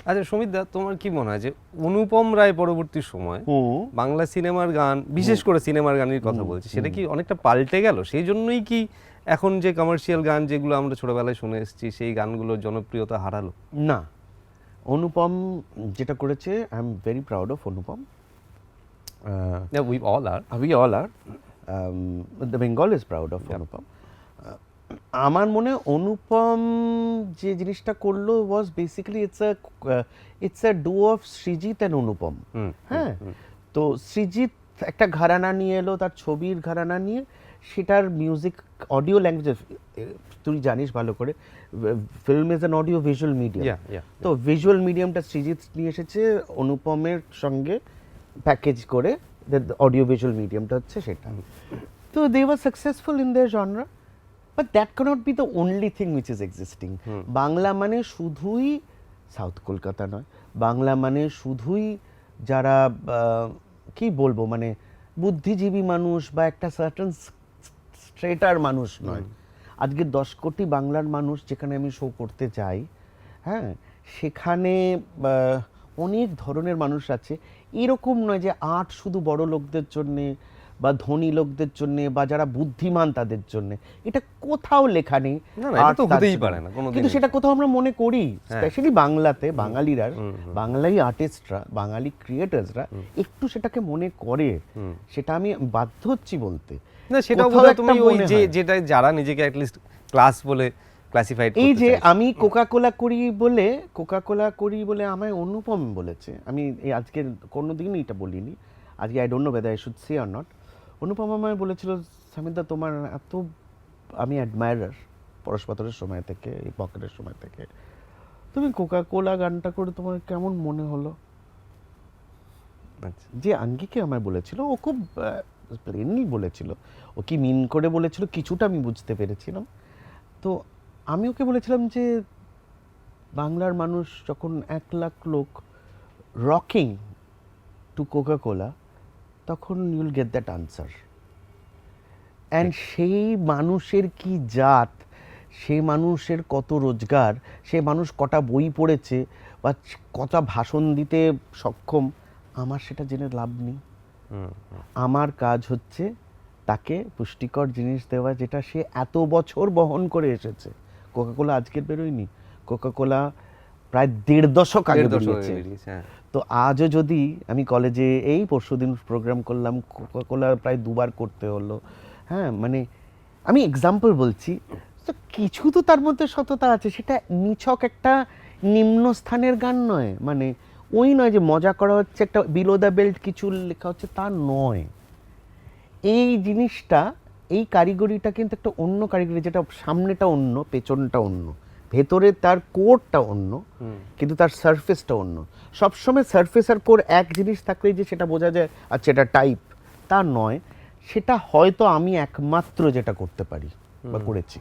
আচ্ছা সমিতদা, তোমার কি মনে হয় যে অনুপম রায় পরবর্তী সময় বাংলা সিনেমার গান, বিশেষ করে সিনেমার গানের কথা বলছি, সেটা কি অনেকটা পাল্টে গেল? সেই জন্যই কি এখন যে কমার্শিয়াল গান যেগুলো আমরা ছোটবেলায় শুনে এসেছি সেই গানগুলোর জনপ্রিয়তা হারালো? না, অনুপম যেটা করেছে, I am very proud of Anupam. We all are We all are. The Bengal is proud of Anupam. আমার মনে হয় অনুপম যে জিনিসটা করলো was basically it's a duo of Srijit and Anupam. হ্যাঁ, তো সৃজিত একটা ঘরানা নিয়ে এলো, তার ছবির ঘরানা নিয়ে, সেটার মিউজিক অডিও ল্যাঙ্গুয়েজ, তুই জানিস ভালো করে, film is an audio visual medium. তো ভিজুয়াল মিডিয়ামটা সৃজিত নিয়ে এসেছে অনুপমের সঙ্গে প্যাকেজ করে, অডিও ভিজুয়াল মিডিয়ামটা হচ্ছে সেটা। তো they were successful in their genre, but that cannot be the only thing which is existing. Bangla মানে শুধুই সাউথ কলকাতা নয়, বাংলা মানে শুধুই যারা কি বলবো, মানে বুদ্ধিজীবী মানুষ বা একটা সার্টেন স্ট্রেটার মানুষ নয়। আজকে 10 কোটি বাংলার মানুষ যেখানে আমি শো করতে যাই, হ্যাঁ, সেখানে অনেক ধরনের মানুষ আছে। এরকম নয় যে আর্ট শুধু বড় লোকদের জন্যে বা ধনী লোকদের জন্যে বা যারা বুদ্ধিমান তাদের জন্যে, এটা কোথাও লেখা নেই। কিন্তু সেটা কোথাও আমরা মনে করি, স্পেশালি বাংলাতে, বাঙালিরা, বাংলাই আর্টিস্টরা, বাঙালি ক্রিয়েটার্সরা একটু সেটাকে মনে করে। সেটা আমি বাধ্য হচ্ছি বলতে। না, সেটাও বোধহয় তুমি ওই যে যেটা যারা নিজেকে অ্যাট লিস্ট ক্লাস বলে ক্লাসিফাইড করতে চায়। এই যে আমি কোকাকোলা করি বলে আমায় অনুপম বলেছে। আমি এই আজকে কোনোদিন এটা বলিনি। আজকে I don't know whether I should say or not. Anupam আমায় বলেছিল, সামিদা তোমার এত আমি অ্যাডমায়ারার পরশপাথরের সময় থেকে, এই পকেটের সময় থেকে, তুমি কোকাকোলা গানটা করে তোমার কেমন মনে হলো? যে আঙ্গিকে আমায় বলেছিল, ও খুব প্লেনলি বলেছিল। ও কি মিন করে বলেছিল কিছুটা আমি বুঝতে পেরেছিলাম। তো আমি ওকে বলেছিলাম যে বাংলার মানুষ যখন 1 লাখ লোক রকিং টু কোকাকোলা, তখন ইউল গেট দ্যাট আনসার। অ্যান্ড সেই মানুষের কি জাত, সেই মানুষের কত রোজগার, সে মানুষ কটা বই পড়েছে বা কটা ভাষণ দিতে সক্ষম, আমার সেটা জেনে লাভ নেই। আমার কাজ হচ্ছে তাকে পুষ্টিকর জিনিস দেওয়া, যেটা সে এত বছর বহন করে এসেছে। কোকাকোলা আজকের বেরোয়নি, কোকাকোলা প্রায় 1.5 দশক আগে বেরিয়েছে। তো আজও যদি আমি কলেজে এই পরশুদিন প্রোগ্রাম করলাম, কোকাকোলা প্রায় 2 বার করতে হলো। হ্যাঁ, মানে আমি এক্সাম্পল বলছি, তো কিছু তো তার মধ্যে সততা আছে। সেটা নিছক একটা নিম্নস্থানের গান নয়, মানে ওই নয় যে মজা করা হচ্ছে, একটা বিলো দ্য বেল্ট কিছু লেখা হচ্ছে, তা নয়। এই জিনিসটা, এই কারিগরিটা কিন্তু একটা অন্য কারিগরি, যেটা সামনেটা অন্য, পেছনটা অন্য, ভেতরে তার কোরটা অন্য, কিন্তু তার সারফেসটা অন্য। সবসময় সারফেস আর কোর এক জিনিস থাকলেই যে সেটা বোঝা যায় আচ্ছা এটা টাইপ, তা নয়। সেটা হয়তো আমি একমাত্র যেটা করতে পারি বা করেছি।